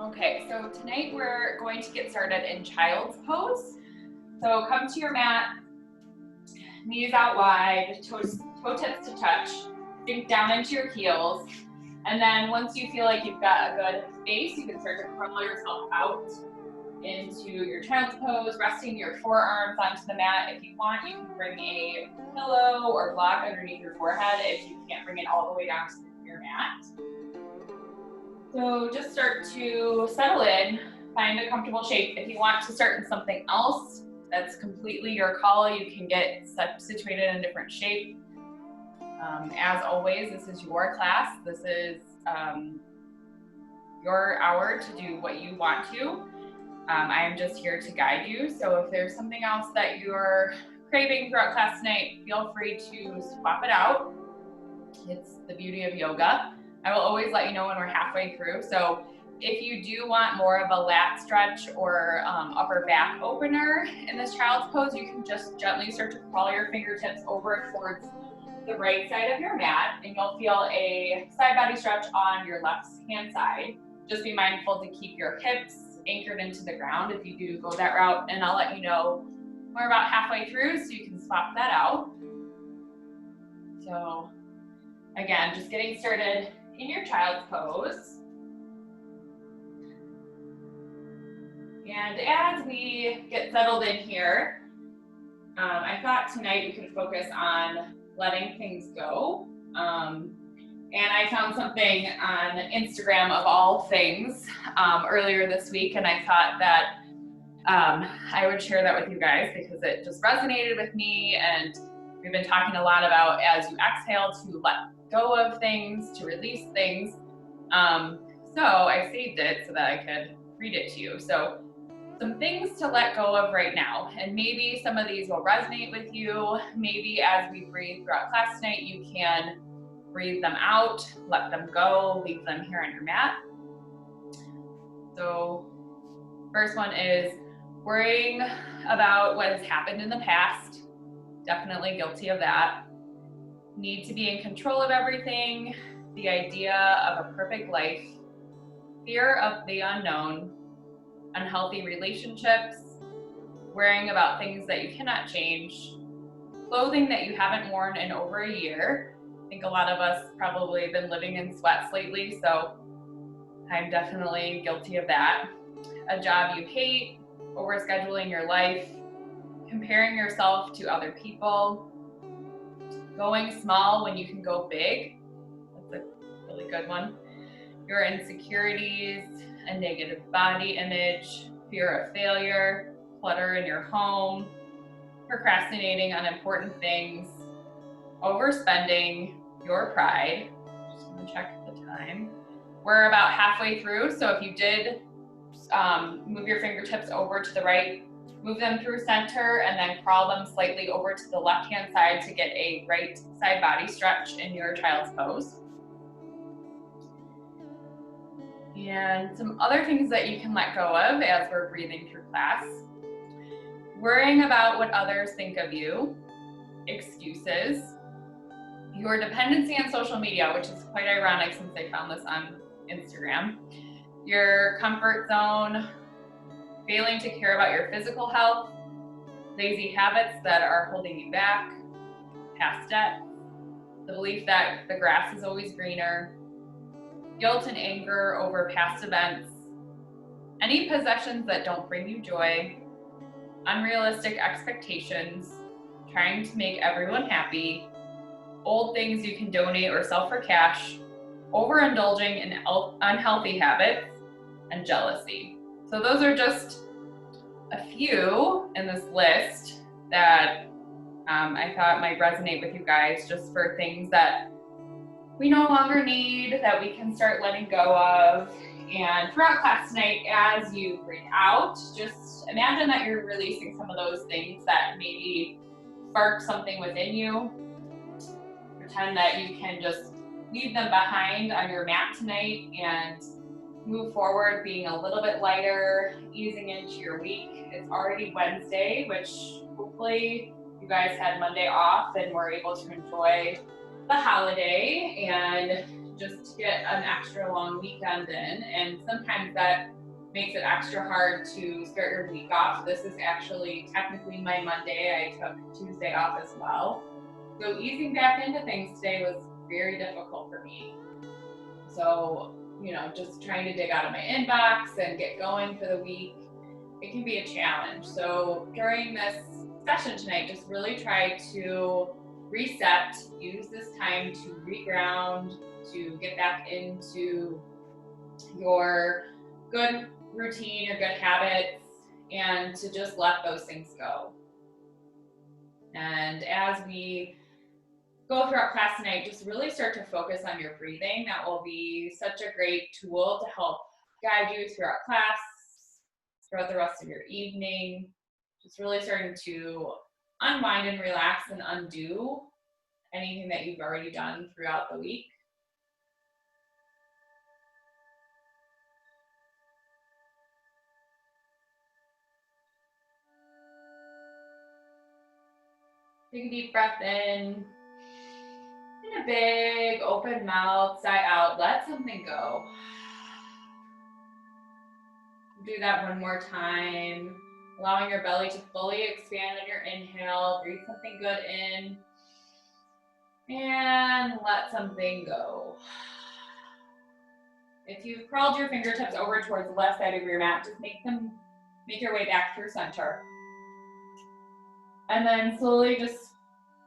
Okay, so tonight we're going to get started in child's pose. So come to your mat, knees out wide, toe tips to touch, sink down into your heels. And then once you feel like you've got a good base, you can start to curl yourself out into your child's pose, resting your forearms onto the mat. If you want, you can bring a pillow or block underneath your forehead if you can't bring it all the way down to your mat. So just start to settle in, find a comfortable shape. If you want to start in something else, that's completely your call. You can get situated in a different shape. As always, this is your class. This is your hour to do what you want to. I am just here to guide you. So if there's something else that you're craving throughout class tonight, feel free to swap it out. It's the beauty of yoga. I will always let you know when we're halfway through. So if you do want more of a lat stretch or upper back opener in this child's pose, you can just gently start to crawl your fingertips over towards the right side of your mat, and you'll feel a side body stretch on your left hand side. Just be mindful to keep your hips anchored into the ground if you do go that route, and I'll let you know we're about halfway through so you can swap that out. So again, just getting started in your child's pose. And as we get settled in here, I thought tonight we could focus on letting things go. And I found something on Instagram of all things earlier this week, and I thought that I would share that with you guys because it just resonated with me, and we've been talking a lot about as you exhale to let go of things, to release things. So I saved it so that I could read it to you. So some things to let go of right now, and maybe some of these will resonate with you. Maybe as we breathe throughout class tonight, you can breathe them out, let them go, leave them here on your mat. So first one is worrying about what has happened in the past. Definitely guilty of that. Need to be in control of everything, the idea of a perfect life, fear of the unknown, unhealthy relationships, worrying about things that you cannot change, clothing that you haven't worn in over a year. I think a lot of us probably been living in sweats lately, so I'm definitely guilty of that. A job you hate, overscheduling your life, comparing yourself to other people, going small when you can go big. That's a really good one. Your insecurities, a negative body image, fear of failure, clutter in your home, procrastinating on important things, overspending, your pride. Just gonna check the time. We're about halfway through, so if you did move your fingertips over to the right, move them through center and then crawl them slightly over to the left-hand side to get a right side body stretch in your child's pose. And some other things that you can let go of as we're breathing through class. Worrying about what others think of you, excuses, your dependency on social media, which is quite ironic since I found this on Instagram, your comfort zone, failing to care about your physical health, lazy habits that are holding you back, past debt, the belief that the grass is always greener, guilt and anger over past events, any possessions that don't bring you joy, unrealistic expectations, trying to make everyone happy, old things you can donate or sell for cash, overindulging in unhealthy habits, and jealousy. So those are just a few in this list that I thought might resonate with you guys, just for things that we no longer need, that we can start letting go of. And throughout class tonight, as you breathe out, just imagine that you're releasing some of those things that maybe spark something within you. Pretend that you can just leave them behind on your mat tonight and move forward, being a little bit lighter, easing into your week. It's already Wednesday, which hopefully you guys had Monday off and were able to enjoy the holiday and just to get an extra long weekend in. And sometimes that makes it extra hard to start your week off. This is actually technically my Monday. I took Tuesday off as well. So easing back into things today was very difficult for me. So, just trying to dig out of my inbox and get going for the week, it can be a challenge. So during this session tonight, just really try to reset, use this time to reground, to get back into your good routine, your good habits, and to just let those things go. And as we go throughout class tonight, just really start to focus on your breathing. That will be such a great tool to help guide you throughout class, throughout the rest of your evening. Just really starting to unwind and relax and undo anything that you've already done throughout the week. Take a deep breath in. In a big open mouth, sigh out, let something go. Do that one more time, allowing your belly to fully expand on your inhale. Breathe something good in and let something go. If you've curled your fingertips over towards the left side of your mat, just make your way back through center. And then slowly just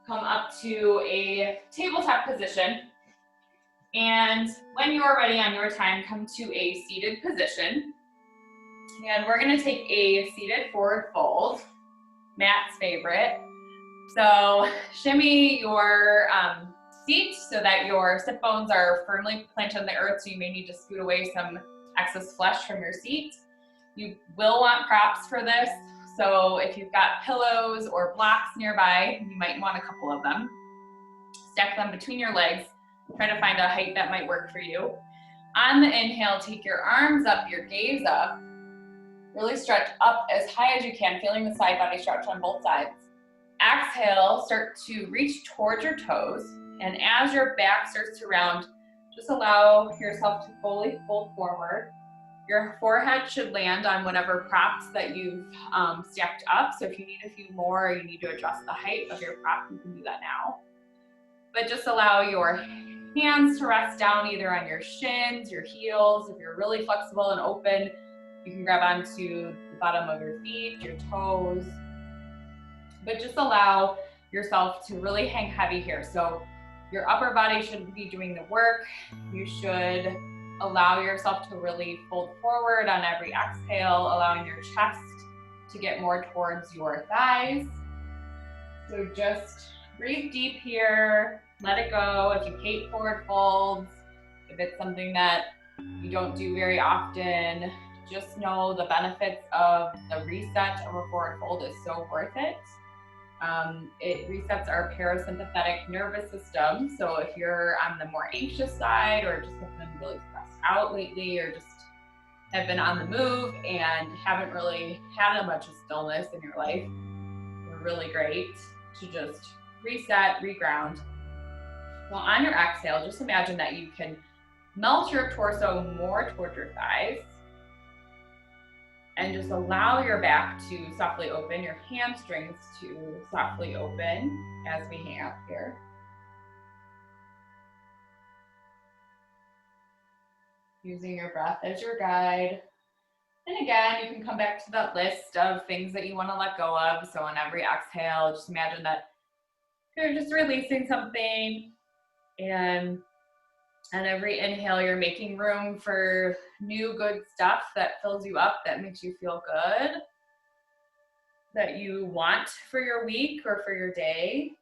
come up to a tabletop position. And when you're ready on your time, come to a seated position. And we're gonna take a seated forward fold, Matt's favorite. So shimmy your seat so that your sit bones are firmly planted on the earth, so you may need to scoot away some excess flesh from your seat. You will want props for this, so if you've got pillows or blocks nearby, you might want a couple of them. Stack them between your legs. Try to find a height that might work for you. On the inhale, take your arms up, your gaze up. Really stretch up as high as you can, feeling the side body stretch on both sides. Exhale, start to reach towards your toes. And as your back starts to round, just allow yourself to fully fold forward. Your forehead should land on whatever props that you've stacked up. So if you need a few more, or you need to adjust the height of your prop, you can do that now. But just allow your hands to rest down either on your shins, your heels. If you're really flexible and open, you can grab onto the bottom of your feet, your toes. But just allow yourself to really hang heavy here. So your upper body shouldn't be doing the work. You should allow yourself to really fold forward on every exhale, allowing your chest to get more towards your thighs. So just breathe deep here, let it go. If you hate forward folds, if it's something that you don't do very often, just know the benefits of the reset of a forward fold is so worth it. It resets our parasympathetic nervous system. So if you're on the more anxious side, or just have been really stressed out lately, or just have been on the move and haven't really had a bunch of stillness in your life, they're really great to just reset, reground. So on your exhale, just imagine that you can melt your torso more toward your thighs. And just allow your back to softly open, your hamstrings to softly open as we hang out here. Using your breath as your guide. And again, you can come back to that list of things that you want to let go of. So on every exhale, just imagine that you're just releasing something. And on every inhale, you're making room for new good stuff that fills you up, that makes you feel good, that you want for your week or for your day.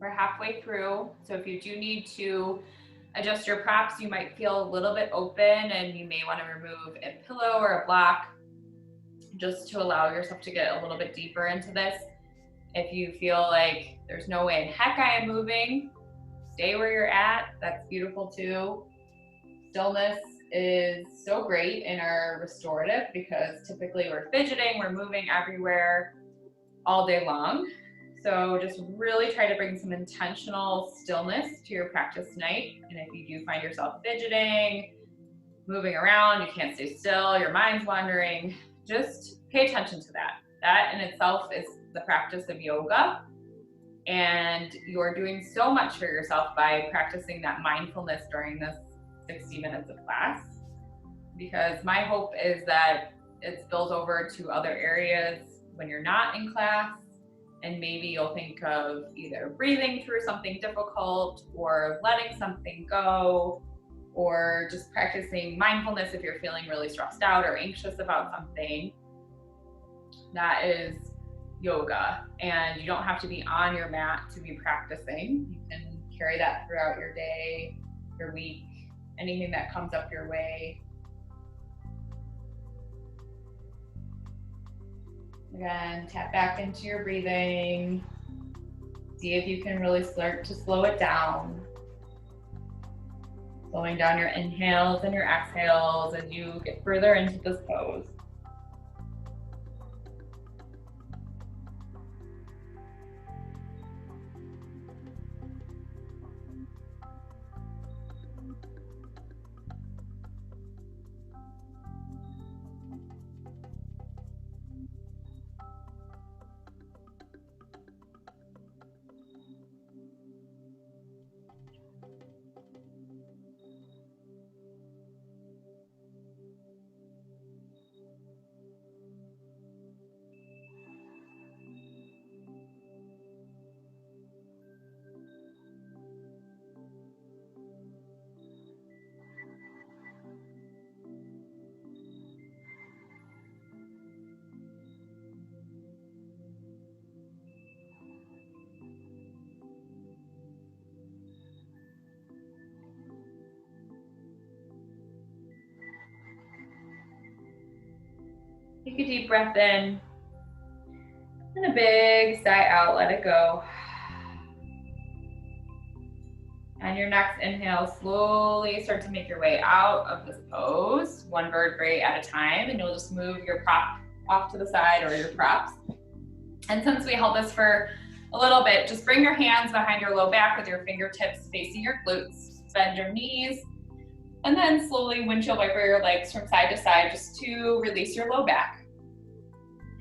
We're halfway through, so if you do need to adjust your props. You might feel a little bit open and you may want to remove a pillow or a block just to allow yourself to get a little bit deeper into this. If you feel like there's no way in heck I am moving, stay where you're at. That's beautiful too. Stillness is so great in our restorative because typically we're fidgeting, we're moving everywhere all day long. So just really try to bring some intentional stillness to your practice tonight. And if you do find yourself fidgeting, moving around, you can't stay still, your mind's wandering, just pay attention to that. That in itself is the practice of yoga. And you're doing so much for yourself by practicing that mindfulness during this 60 minutes of class. Because my hope is that it spills over to other areas when you're not in class. And maybe you'll think of either breathing through something difficult or letting something go, or just practicing mindfulness if you're feeling really stressed out or anxious about something. That is yoga. And you don't have to be on your mat to be practicing. You can carry that throughout your day, your week, anything that comes up your way. Again, tap back into your breathing. See if you can really start to slow it down. Slowing down your inhales and your exhales as you get further into this pose. Take a deep breath in and a big sigh out, let it go. And your next inhale, slowly start to make your way out of this pose, one vertebrae at a time, and you'll just move your prop off to the side or your props. And since we held this for a little bit, just bring your hands behind your low back with your fingertips facing your glutes, bend your knees, and then slowly windshield wiper your legs from side to side just to release your low back.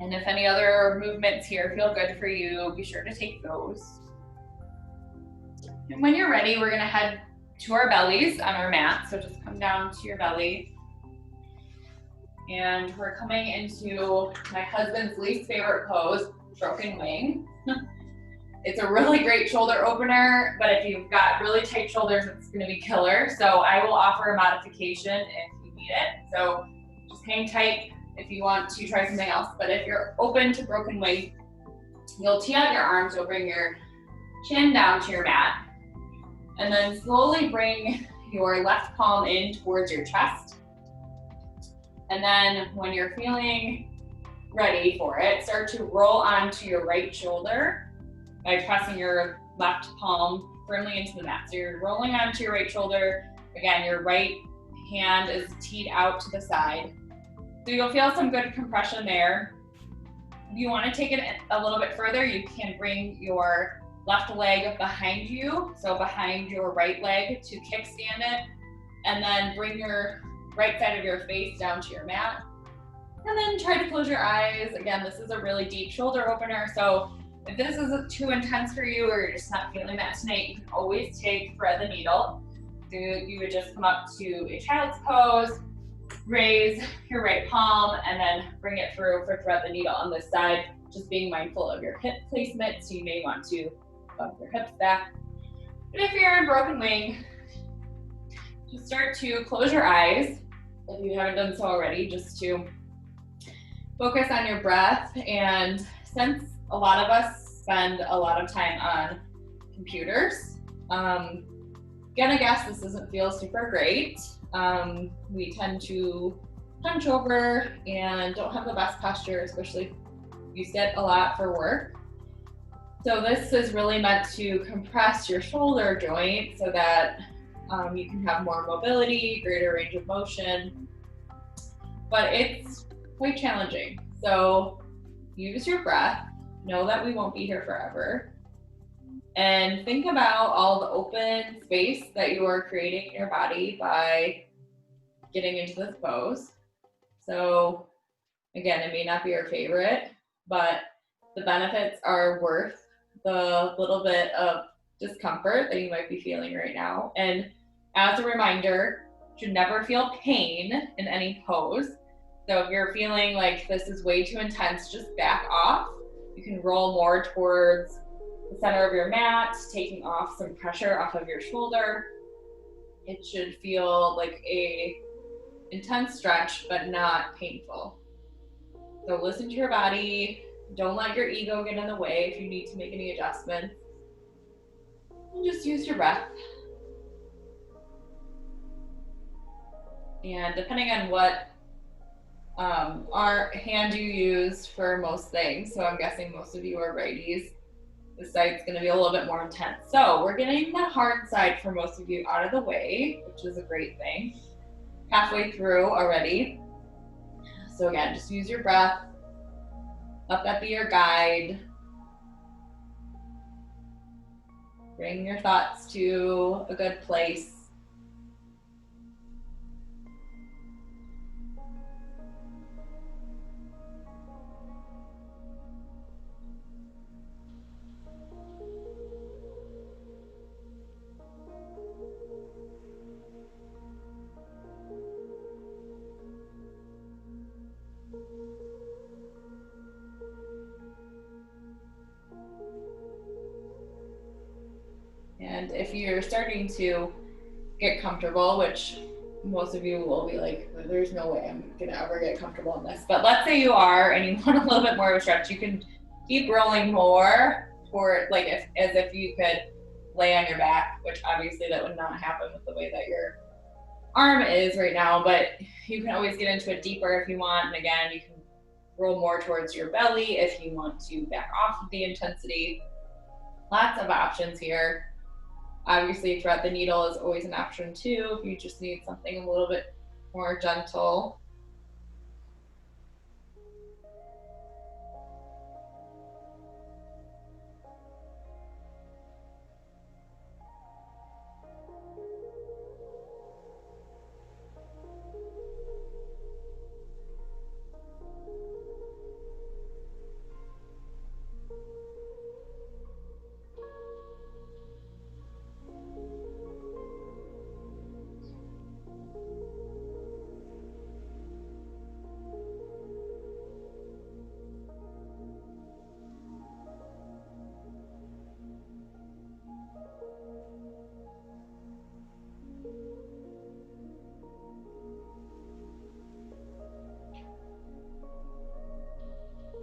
And if any other movements here feel good for you, be sure to take those. And when you're ready, we're gonna head to our bellies on our mat. So just come down to your belly. And we're coming into my husband's least favorite pose, broken wing. It's a really great shoulder opener, but if you've got really tight shoulders, it's gonna be killer. So I will offer a modification if you need it. So just hang tight if you want to try something else. But if you're open to broken wing, you'll tee out your arms, you'll bring your chin down to your mat, and then slowly bring your left palm in towards your chest. And then when you're feeling ready for it, start to roll onto your right shoulder by pressing your left palm firmly into the mat. So you're rolling onto your right shoulder. Again, your right hand is teed out to the side. So you'll feel some good compression there. If you want to take it a little bit further, you can bring your left leg behind you, so behind your right leg, to kickstand it, and then bring your right side of your face down to your mat. And then try to close your eyes. Again, this is a really deep shoulder opener, so if this is too intense for you or you're just not feeling that tonight, you can always take thread the needle. So you would just come up to a child's pose, raise your right palm, and then bring it through for thread the needle on this side, just being mindful of your hip placement. So you may want to bump your hips back. But if you're in broken wing, just start to close your eyes if you haven't done so already, just to focus on your breath. And since a lot of us spend a lot of time on computers, gonna guess this doesn't feel super great. We tend to hunch over and don't have the best posture, especially if you sit a lot for work. So this is really meant to compress your shoulder joint so that you can have more mobility, greater range of motion, but it's quite challenging. So use your breath, know that we won't be here forever, and think about all the open space that you are creating in your body by getting into this pose. So again, it may not be your favorite, but the benefits are worth the little bit of discomfort that you might be feeling right now. And as a reminder, you should never feel pain in any pose. So if you're feeling like this is way too intense, just back off. You can roll more towards the center of your mat, taking off some pressure off of your shoulder. It should feel like a intense stretch, but not painful. So listen to your body. Don't let your ego get in the way if you need to make any adjustments. And just use your breath. And depending on what hand you use for most things, so I'm guessing most of you are righties, the side's going to be a little bit more intense. So we're getting the hard side for most of you out of the way, which is a great thing. Halfway through already. So again, just use your breath. Let that be your guide. Bring your thoughts to a good place. And if you're starting to get comfortable, which most of you will be like, there's no way I'm gonna ever get comfortable in this. But let's say you are and you want a little bit more of a stretch, you can keep rolling more toward, like as if you could lay on your back, which obviously that would not happen with the way that your arm is right now, but you can always get into it deeper if you want. And again, you can roll more towards your belly if you want to back off of the intensity. Lots of options here. Obviously, thread the needle is always an option too, if you just need something a little bit more gentle.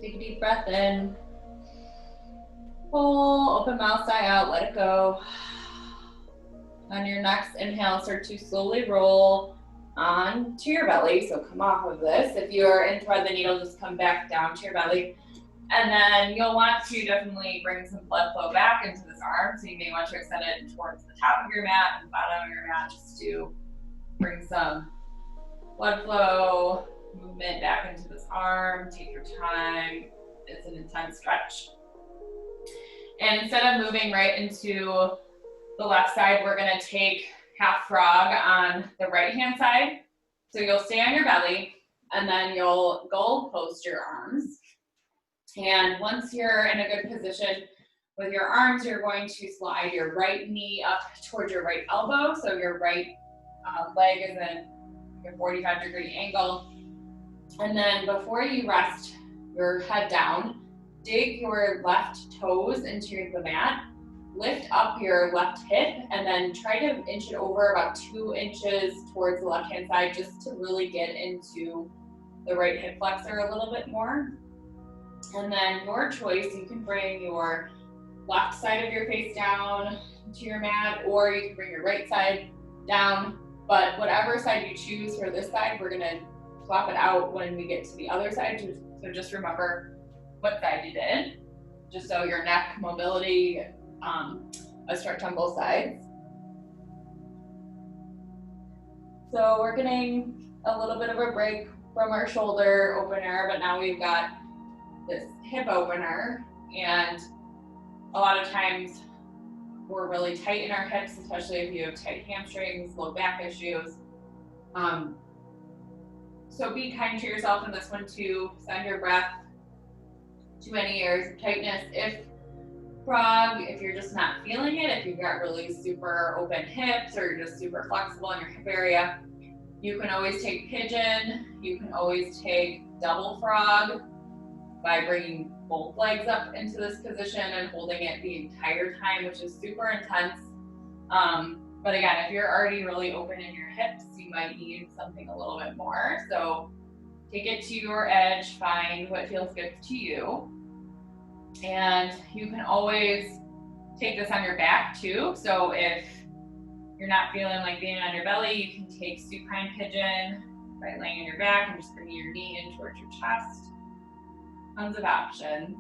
Take a deep breath in. Pull, open mouth, sigh out, let it go. On your next inhale, start to slowly roll onto your belly. So come off of this. If you're in thread the needle, just come back down to your belly. And then you'll want to definitely bring some blood flow back into this arm. So you may want to extend it towards the top of your mat and bottom of your mat just to bring some blood flow, movement back into this arm. Take your time. It's an intense stretch. And instead of moving right into the left side, we're gonna take half frog on the right-hand side. So you'll stay on your belly and then you'll goal post your arms. And once you're in a good position with your arms, you're going to slide your right knee up towards your right elbow. So your right leg is in a 45-degree angle. And then before you rest your head down, dig your left toes into the mat, lift up your left hip, and then try to inch it over about 2 inches towards the left-hand side just to really get into the right hip flexor a little bit more. And then your choice, you can bring your left side of your face down to your mat, or you can bring your right side down. But whatever side you choose for this side, we're gonna swap it out when we get to the other side. So just remember what side you did, just so your neck mobility, a stretch on both sides. So we're getting a little bit of a break from our shoulder opener, but now we've got this hip opener, and a lot of times we're really tight in our hips, especially if you have tight hamstrings, low back issues. So be kind to yourself in this one too. Send your breath to any areas of tightness. If frog, if you're just not feeling it, if you've got really super open hips or you're just super flexible in your hip area, you can always take pigeon. You can always take double frog by bringing both legs up into this position and holding it the entire time, which is super intense. But again, if you're already really open in your hips, you might need something a little bit more. So take it to your edge, find what feels good to you. And you can always take this on your back too. So if you're not feeling like being on your belly, you can take supine pigeon by laying on your back and just bringing your knee in towards your chest. Tons of options.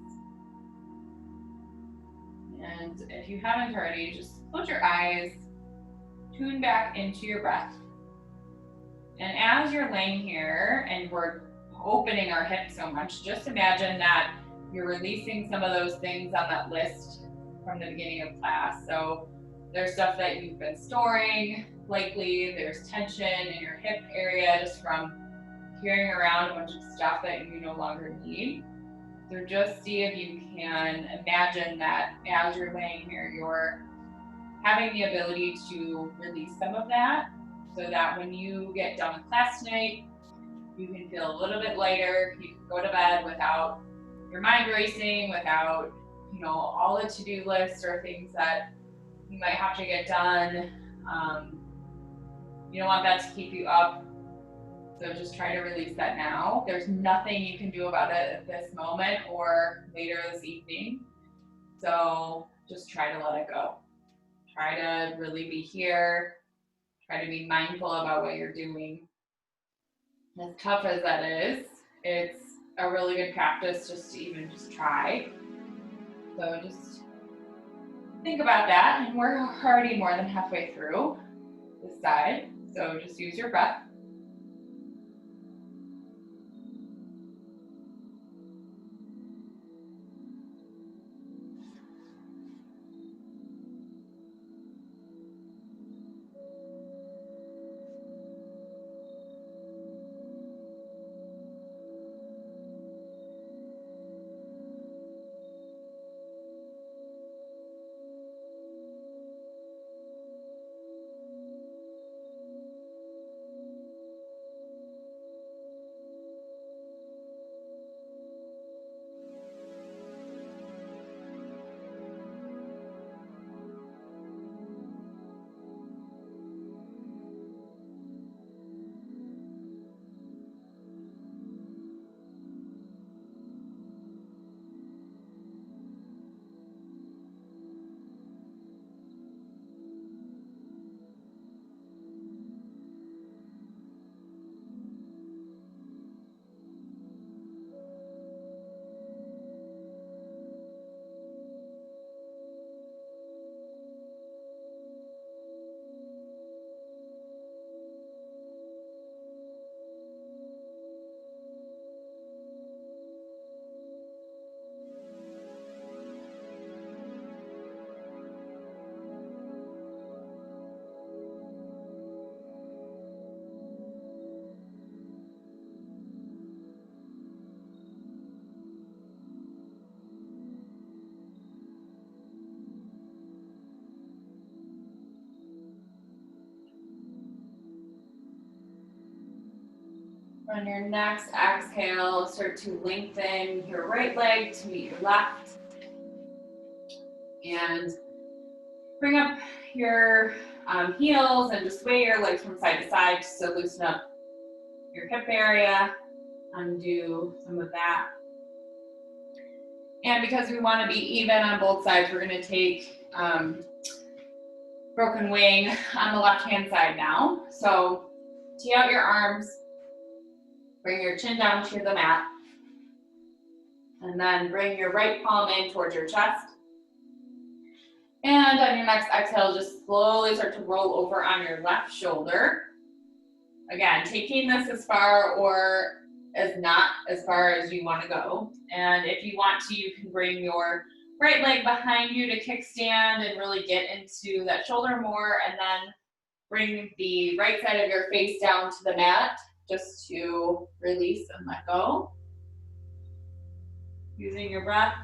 And if you haven't already, just close your eyes, tune back into your breath. And as you're laying here and we're opening our hips so much, just imagine that you're releasing some of those things on that list from the beginning of class. So there's stuff that you've been storing, likely there's tension in your hip area just from carrying around a bunch of stuff that you no longer need. So just see if you can imagine that as you're laying here, you're having the ability to release some of that, so that when you get done with class tonight, you can feel a little bit lighter. You can go to bed without your mind racing, without, all the to-do lists or things that you might have to get done. You don't want that to keep you up. So just try to release that now. There's nothing you can do about it at this moment or later this evening. So just try to let it go. Try to really be here. Try to be mindful about what you're doing. As tough as that is, it's a really good practice just to even just try. So just think about that. And we're already more than halfway through this side. So just use your breath. On your next exhale, start to lengthen your right leg to meet your left. And bring up your heels and just sway your legs from side to side just to loosen up your hip area, undo some of that. And because we want to be even on both sides, we're going to take broken wing on the left-hand side now. So tee out your arms, bring your chin down to the mat, and then bring your right palm in towards your chest. And on your next exhale, just slowly start to roll over on your left shoulder. Again, taking this as far or as not as far as you want to go. And if you want to, you can bring your right leg behind you to kickstand and really get into that shoulder more, and then bring the right side of your face down to the mat just to release and let go. Using your breath.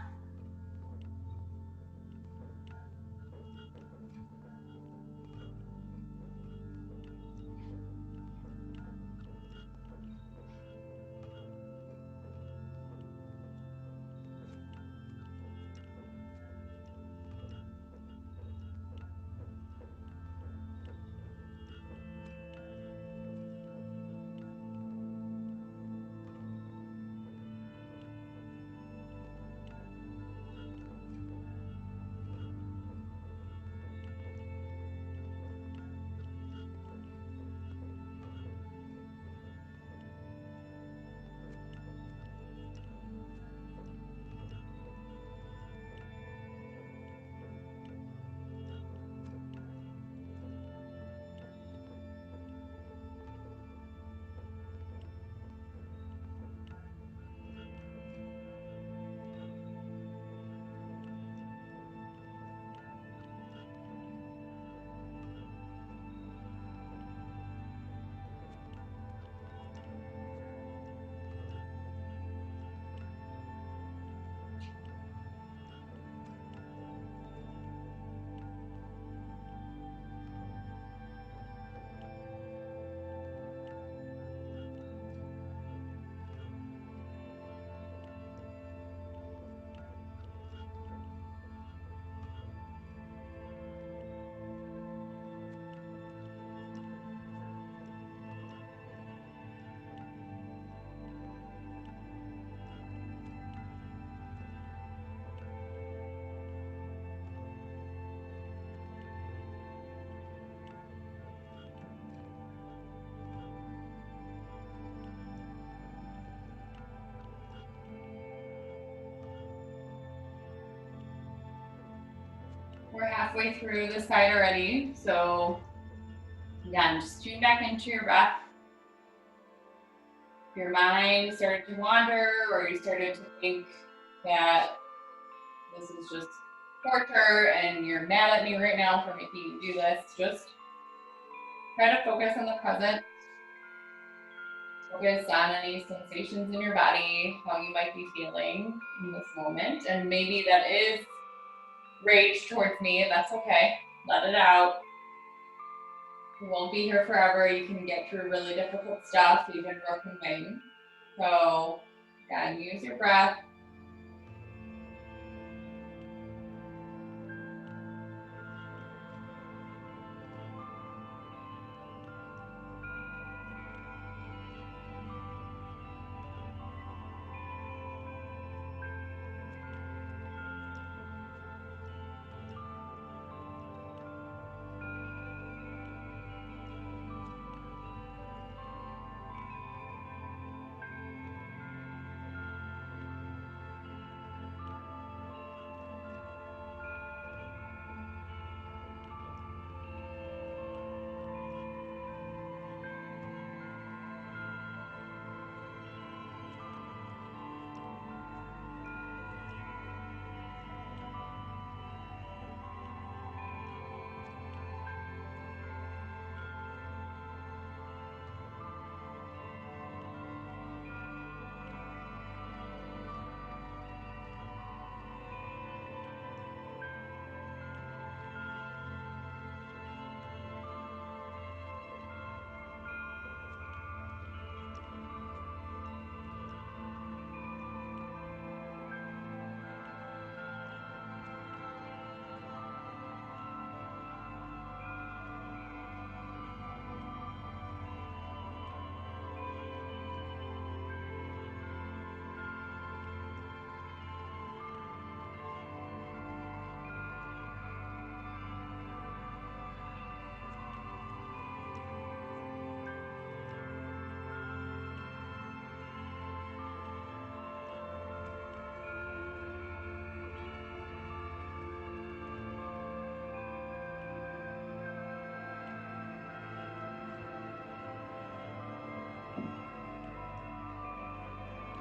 We're halfway through this side already, so again, just tune back into your breath. If your mind started to wander, or you started to think that this is just torture and you're mad at me right now for making you do this, just try to focus on the present. Focus on any sensations in your body, how you might be feeling in this moment. And maybe that is rage towards me, and that's okay. Let it out. You won't be here forever. You can get through really difficult stuff, even broken wing. So again, use your breath.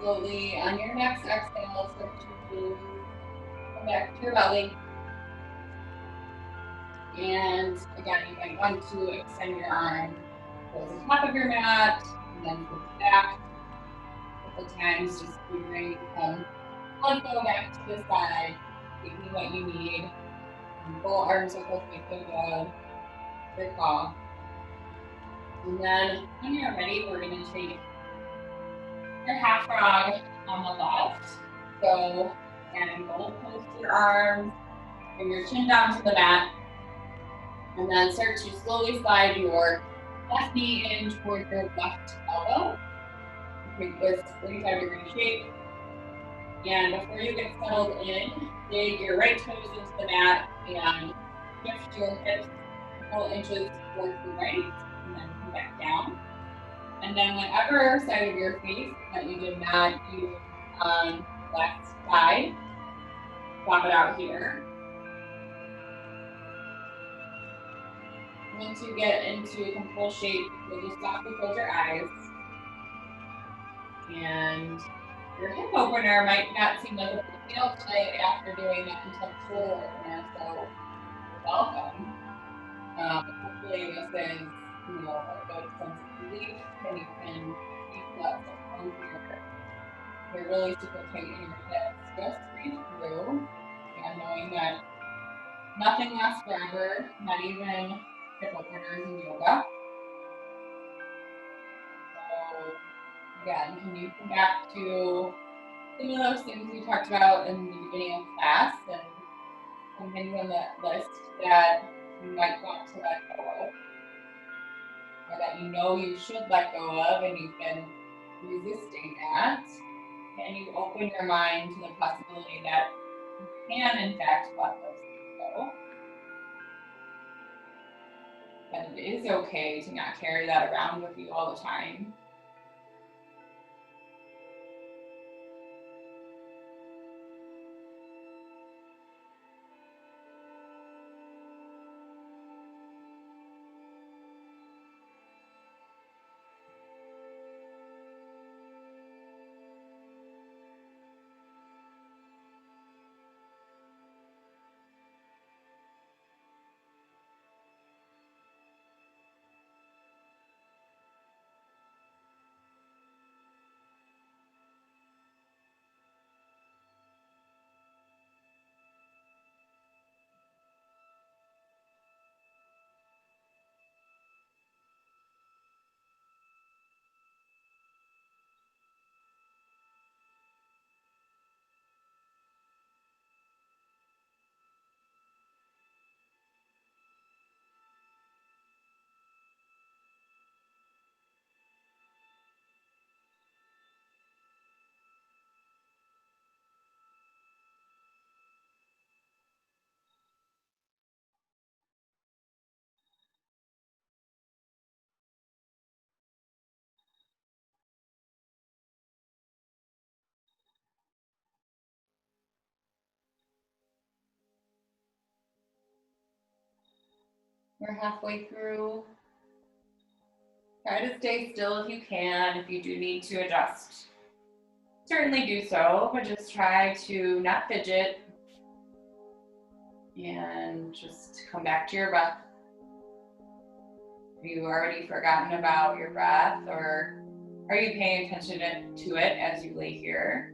Slowly on your next exhale, start to come back to your belly. And again, you might want to extend your arm towards the top of your mat and then towards the back. A couple times, just figuring let go back to the side, taking what you need. Full arm circles make them good. Good call. And then when you're ready, we're going to take your half frog on the left. So again, roll close to your arms, bring your chin down to the mat, and then start to slowly slide your left knee in toward your left elbow. Create this 45-degree shape. And before you get settled in, dig your right toes into the mat and shift your hips a couple inches towards the right, and then come back down. And then whatever side of your face that you did not use on the left side, swap it out here. Once you get into a control shape, you'll just softly close your eyes. And your hip opener might not seem like a big deal today after doing that intense shoulder opener, so welcome. Hopefully this is, a good sense of relief, and you can keep that from here. You're really super tight in your hips. Just breathe through, and knowing that nothing lasts forever, not even hip openers in yoga. So again, can you come back to some of those things we talked about in the beginning of class, and some things on that list that you might want to let go of, or that you should let go of and you've been resisting that? Can you open your mind to the possibility that you can in fact let those things go? That it is okay to not carry that around with you all the time. We're halfway through. Try to stay still if you can. If you do need to adjust, certainly do so, but just try to not fidget and just come back to your breath. Have you already forgotten about your breath, or are you paying attention to it as you lay here?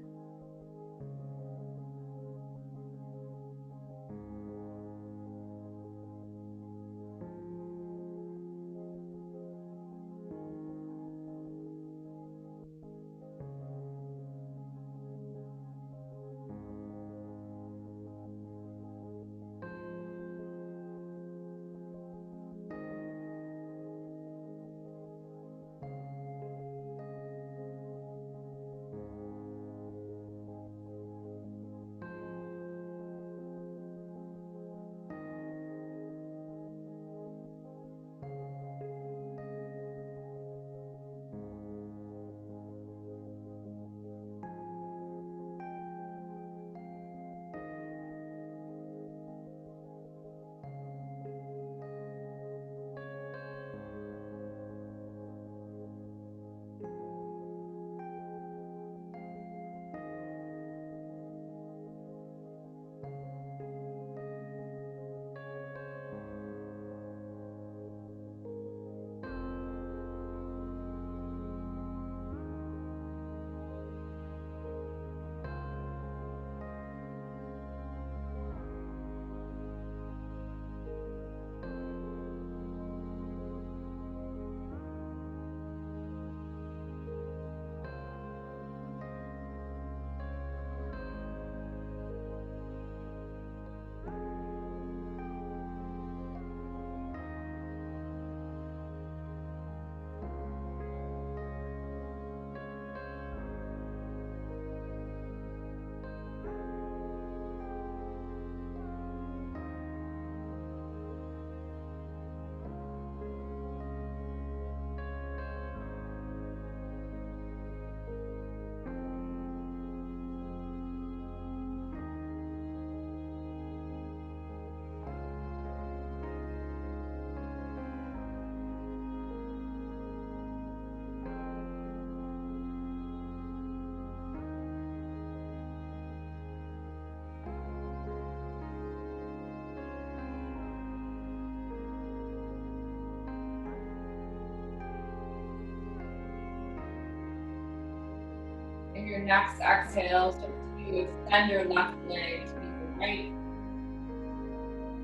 And your next exhale, start to extend your left leg to your right.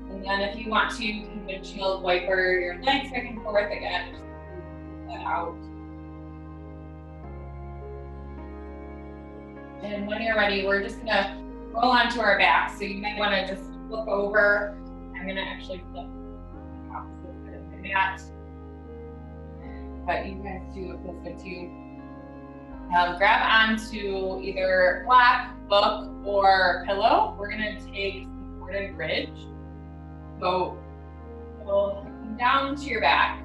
And then if you want to, you can windshield wiper your legs back and forth again. Just move that out. And when you're ready, we're just gonna roll onto our back. So you might wanna just flip over. I'm gonna actually flip the opposite side of my mat. But you guys do what feels good to you. Grab onto either block, book, or pillow. We're gonna take supported bridge. So you'll come down to your back,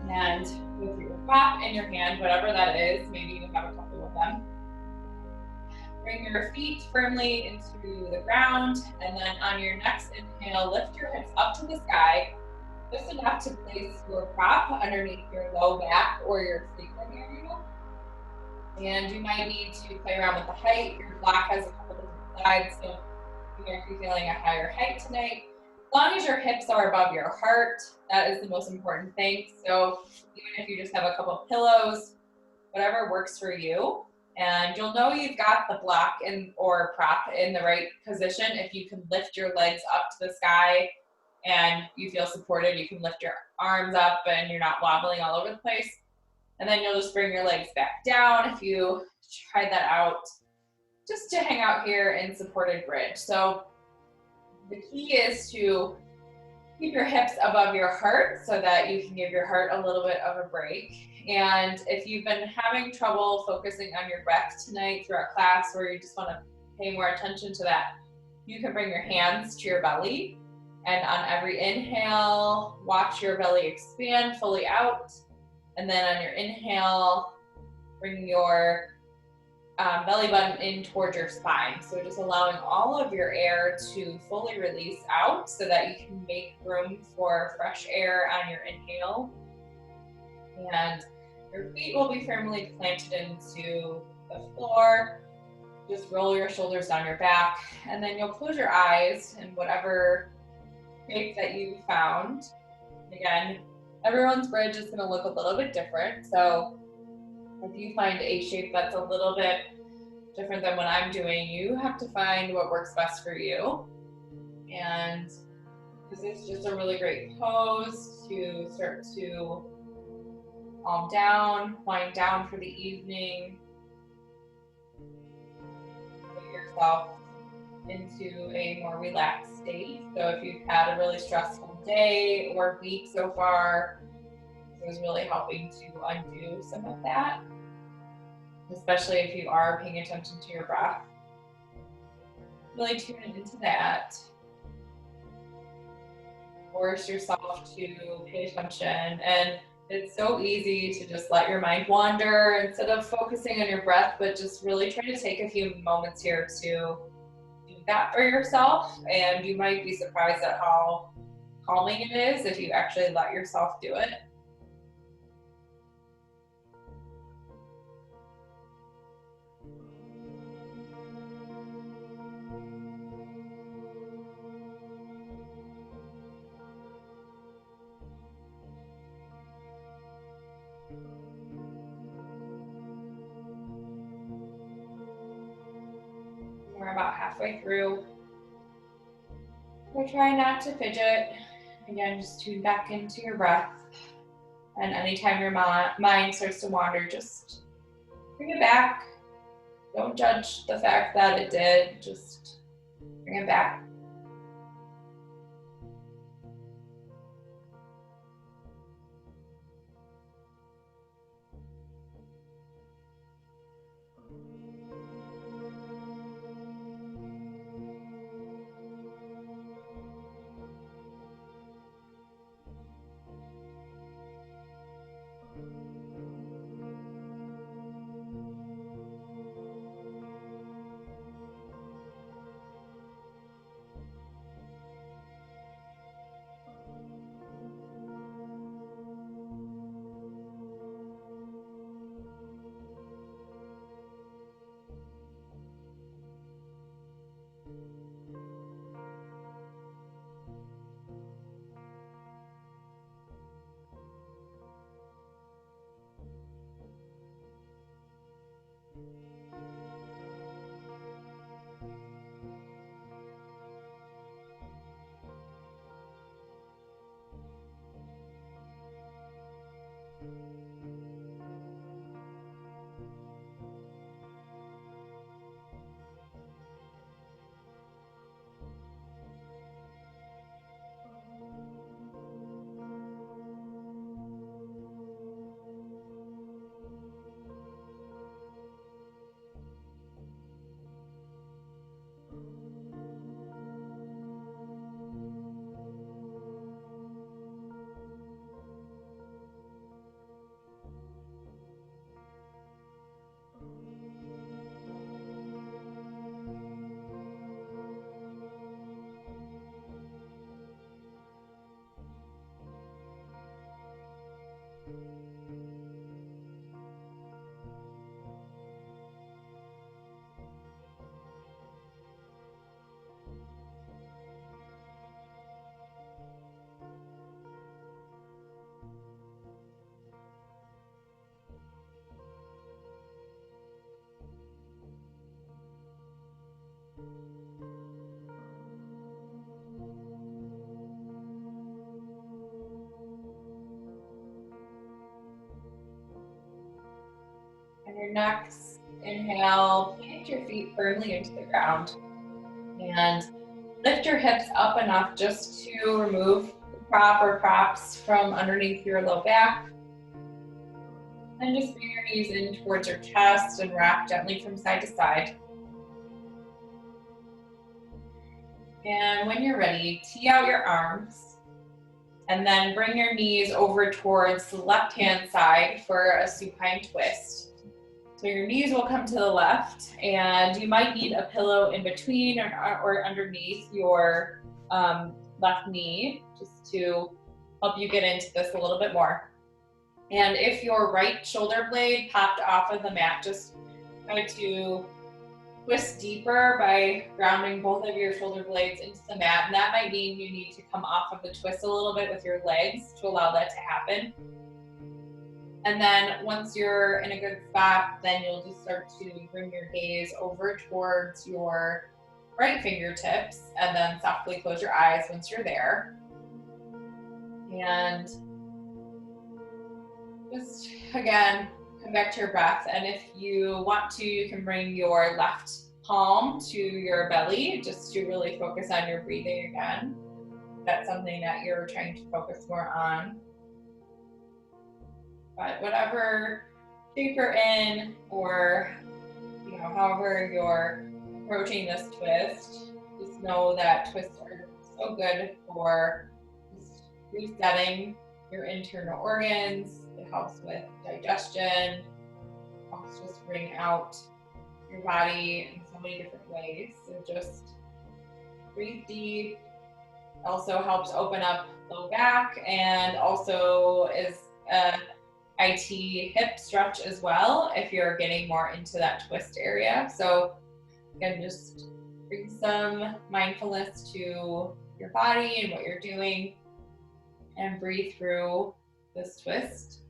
and with your prop in your hand, whatever that is, maybe you have a couple of them, bring your feet firmly into the ground, and then on your next inhale, lift your hips up to the sky, just enough to place your prop underneath your low back or your sacrum area. And you might need to play around with the height. Your block has a couple different sides, so you might be feeling a higher height tonight. As long as your hips are above your heart, that is the most important thing. So even if you just have a couple of pillows, whatever works for you. And you'll know you've got the block or prop in the right position if you can lift your legs up to the sky and you feel supported. You can lift your arms up and you're not wobbling all over the place. And then you'll just bring your legs back down if you tried that out, just to hang out here in supported bridge. So the key is to keep your hips above your heart so that you can give your heart a little bit of a break. And if you've been having trouble focusing on your breath tonight throughout class, or you just want to pay more attention to that, you can bring your hands to your belly. And on every inhale, watch your belly expand fully out. And then on your inhale, bring your belly button in towards your spine. So just allowing all of your air to fully release out so that you can make room for fresh air on your inhale. And your feet will be firmly planted into the floor. Just roll your shoulders down your back, and then you'll close your eyes in whatever shape that you found. Again, everyone's bridge is going to look a little bit different. So if you find a shape that's a little bit different than what I'm doing, you have to find what works best for you. And this is just a really great pose to start to calm down, wind down for the evening. Put yourself into a more relaxed state. So if you've had a really stressful day or week so far, this is really helping to undo some of that, especially if you are paying attention to your breath. Really tune into that. Force yourself to pay attention. And it's so easy to just let your mind wander instead of focusing on your breath, but just really try to take a few moments here to do that for yourself. And you might be surprised at how calming it is if you actually let yourself do it. We're about halfway through. We're trying not to fidget. Again, just tune back into your breath. And anytime your mind starts to wander, just bring it back. Don't judge the fact that it did. Just bring it back. On your next inhale, plant your feet firmly into the ground and lift your hips up enough just to remove the prop or props from underneath your low back. And just bring your knees in towards your chest and rock gently from side to side. And when you're ready, tee out your arms and then bring your knees over towards the left-hand side for a supine twist. So your knees will come to the left and you might need a pillow in between or underneath your left knee just to help you get into this a little bit more. And if your right shoulder blade popped off of the mat, just try to twist deeper by grounding both of your shoulder blades into the mat. And that might mean you need to come off of the twist a little bit with your legs to allow that to happen. And then once you're in a good spot, then you'll just start to bring your gaze over towards your right fingertips and then softly close your eyes once you're there. And just, again, come back to your breath. And if you want to, you can bring your left palm to your belly just to really focus on your breathing again. If that's something that you're trying to focus more on. But whatever shape you're in, or however you're approaching this twist, just know that twists are so good for just resetting your internal organs. It helps with digestion, helps just bring out your body in so many different ways. So just breathe deep. Also helps open up low back and also is a IT hip stretch as well if you're getting more into that twist area. So again, just bring some mindfulness to your body and what you're doing and breathe through this twist.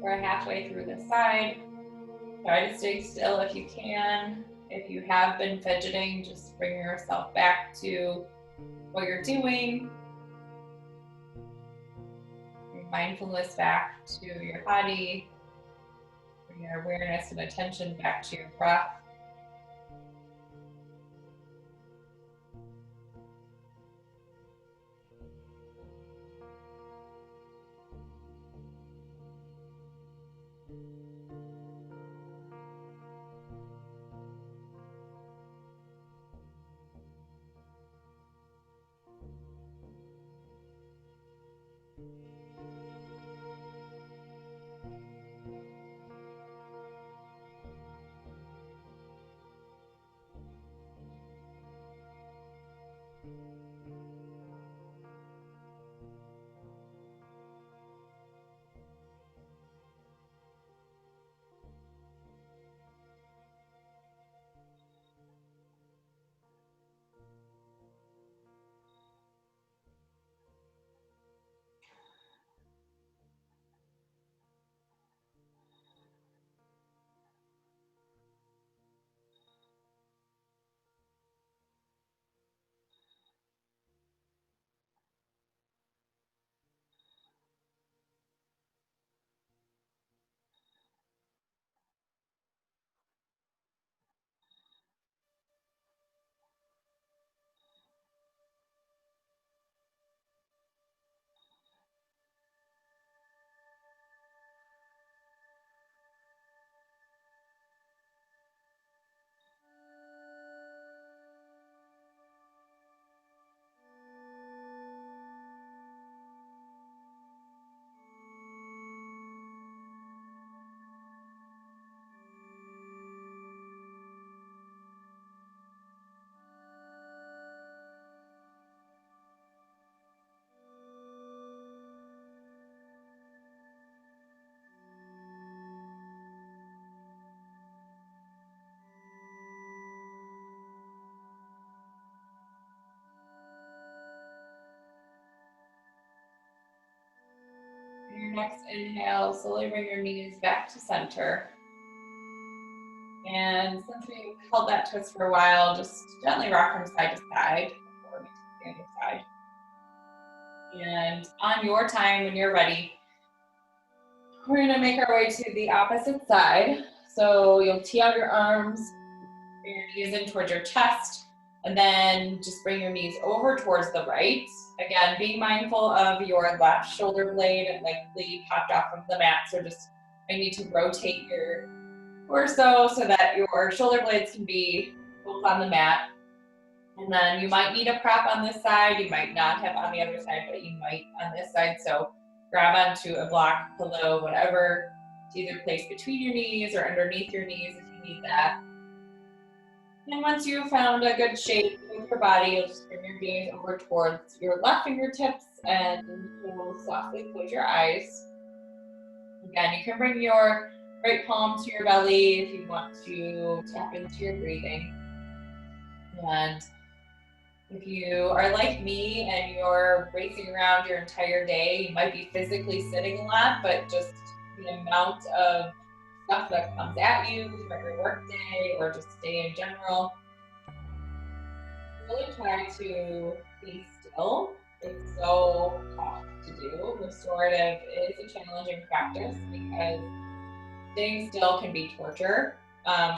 We're halfway through this side. Try to stay still if you can. If you have been fidgeting, just bring yourself back to what you're doing. Bring mindfulness back to your body. Bring your awareness and attention back to your breath. next inhale, slowly bring your knees back to center. And since we held that twist for a while, just gently rock from side to side before we take the other side. And on your time, when you're ready, we're gonna make our way to the opposite side. So you'll tee out your arms, bring your knees in towards your chest, and then just bring your knees over towards the right. Again, being mindful of your left shoulder blade likely popped off of the mat, so just I need to rotate your torso so that your shoulder blades can be both on the mat. And then you might need a prop on this side, you might not have on the other side, but you might on this side. So grab onto a block, pillow, whatever, to either place between your knees or underneath your knees if you need that. And once you've found a good shape with your body, you'll just bring your gaze over towards your left fingertips and you'll softly close your eyes. Again, you can bring your right palm to your belly if you want to tap into your breathing. And if you are like me and you're racing around your entire day, you might be physically sitting a lot, but just the amount of stuff that comes at you throughout your workday or just day in general, really try to be still. It's so tough to do. Restorative is a challenging practice because staying still can be torture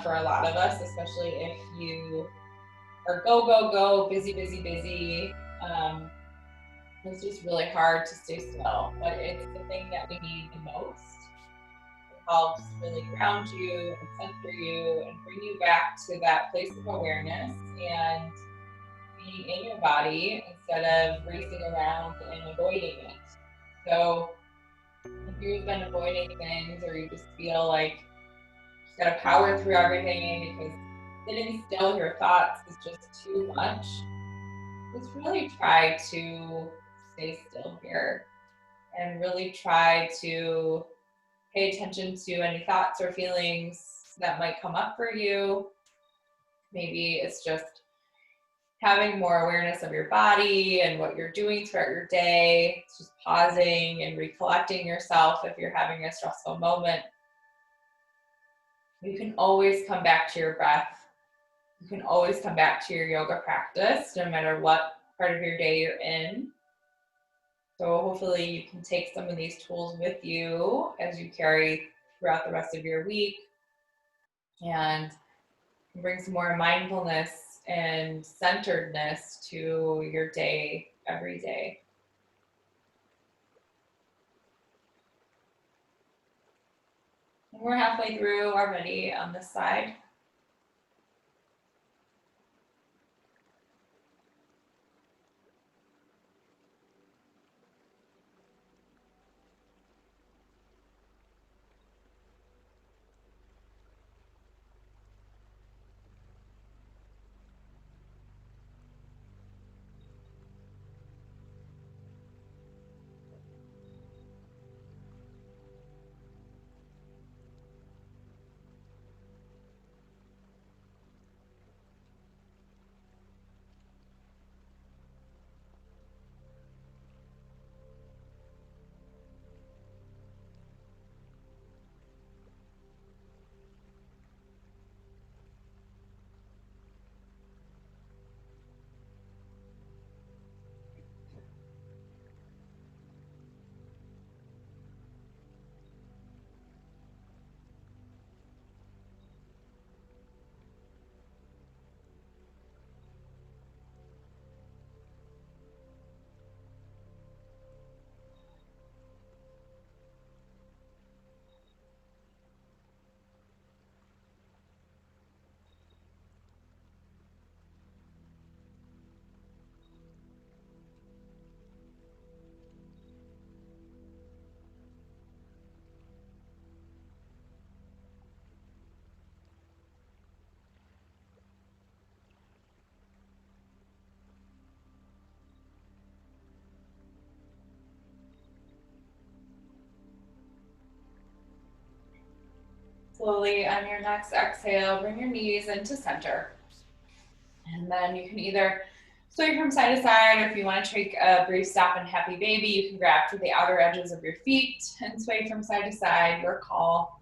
for a lot of us, especially if you are go, go, go, busy, busy, busy. It's just really hard to stay still, but it's the thing that we need the most. It helps really ground you and center you and bring you back to that place of awareness and being in your body instead of racing around and avoiding it. So if you've been avoiding things or you just feel like you just gotta power through everything because sitting still with your thoughts is just too much, just really try to stay still here and really try to pay attention to any thoughts or feelings that might come up for you. Maybe it's just having more awareness of your body and what you're doing throughout your day. It's just pausing and recollecting yourself if you're having a stressful moment. You can always come back to your breath. You can always come back to your yoga practice, no matter what part of your day you're in. So hopefully you can take some of these tools with you as you carry throughout the rest of your week and bring some more mindfulness and centeredness to your day every day. And we're halfway through already on this side. Slowly on your next exhale, bring your knees into center. And then you can either Sway from side to side, or if you want to take a brief stop in happy baby, you can grab to the outer edges of your feet and sway from side to side, your call.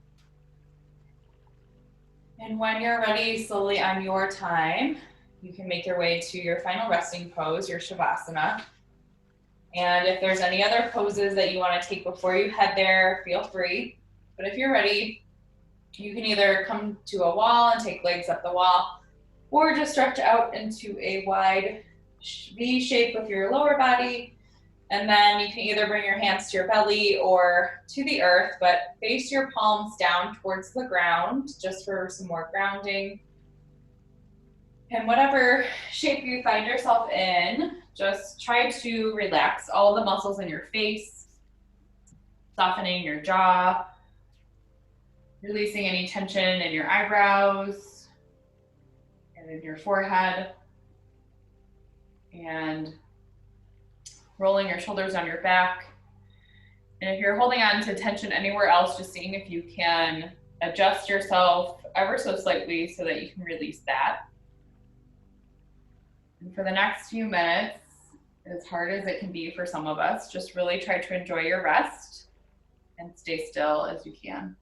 And when you're ready, slowly on your time, you can make your way to your final resting pose, your Shavasana. And if there's any other poses that you want to take before you head there, feel free. But if you're ready, you can either come to a wall and take legs up the wall, or just stretch out into a wide V shape with your lower body. And then you can either bring your hands to your belly or to the earth, but face your palms down towards the ground, just for some more grounding. And whatever shape you find yourself in, just try to relax all the muscles in your face, softening your jaw, releasing any tension in your eyebrows and in your forehead, and rolling your shoulders down your back. And if you're holding on to tension anywhere else, just seeing if you can adjust yourself ever so slightly so that you can release that. And for the next few minutes, as hard as it can be for some of us, just really try to enjoy your rest and stay still as you can.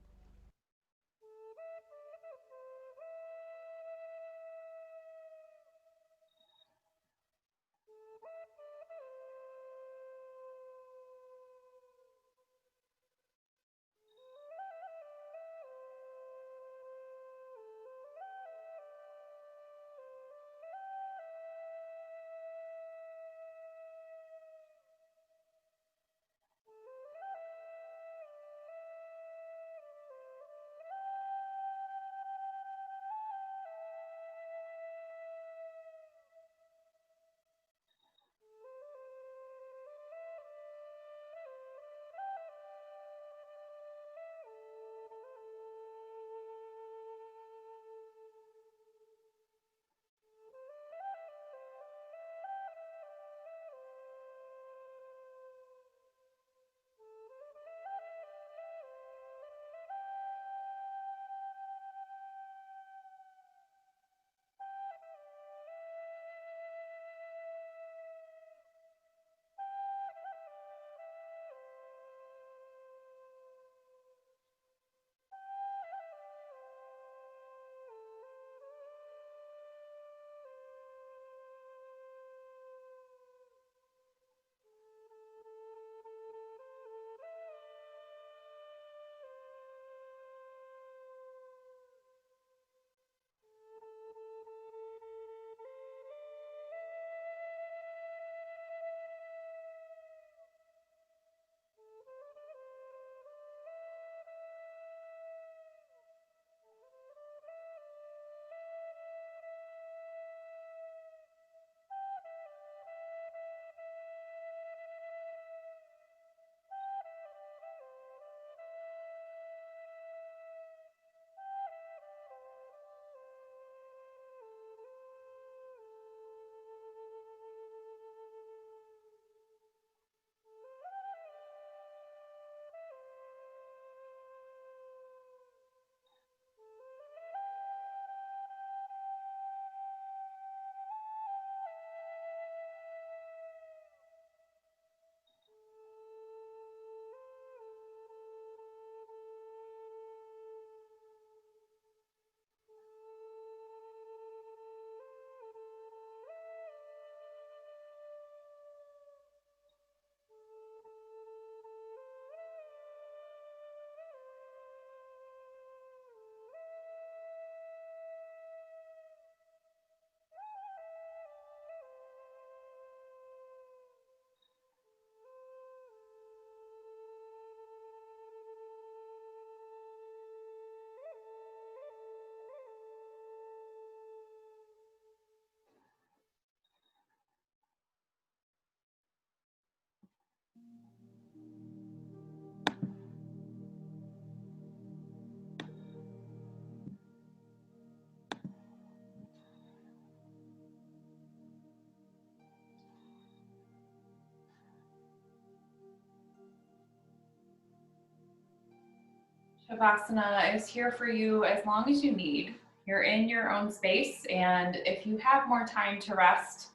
Shavasana is here for you as long as you need. You're in your own space, and if you have more time to rest,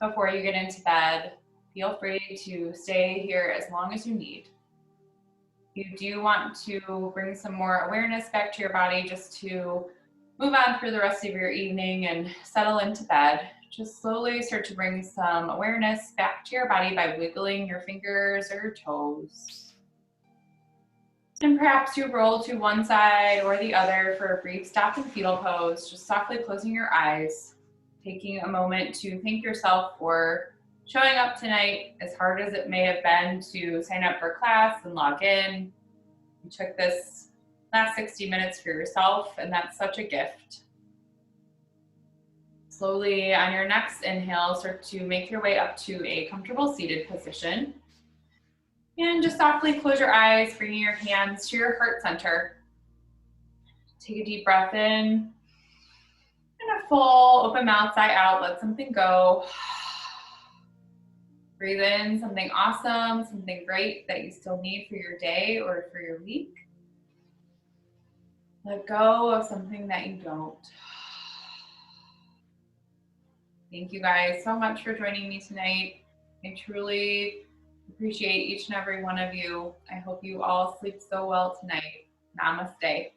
before you get into bed, feel free to stay here as long as you need. You do want to bring some more awareness back to your body just to move on through the rest of your evening and settle into bed. Just slowly start to bring some awareness back to your body by wiggling your fingers or your toes. And perhaps you roll to one side or the other for a brief stop and fetal pose, just softly closing your eyes, taking a moment to thank yourself for showing up tonight, as hard as it may have been to sign up for class and log in. You took this last 60 minutes for yourself, and that's such a gift. Slowly on your next inhale, start to make your way up to a comfortable seated position. And just softly close your eyes, bringing your hands to your heart center. Take a deep breath in. And a full open mouth, sigh out, let something go. Breathe in something awesome, something great that you still need for your day or for your week. Let go of something that you don't. Thank you guys so much for joining me tonight. I truly appreciate each and every one of you. I hope you all sleep so well tonight. Namaste.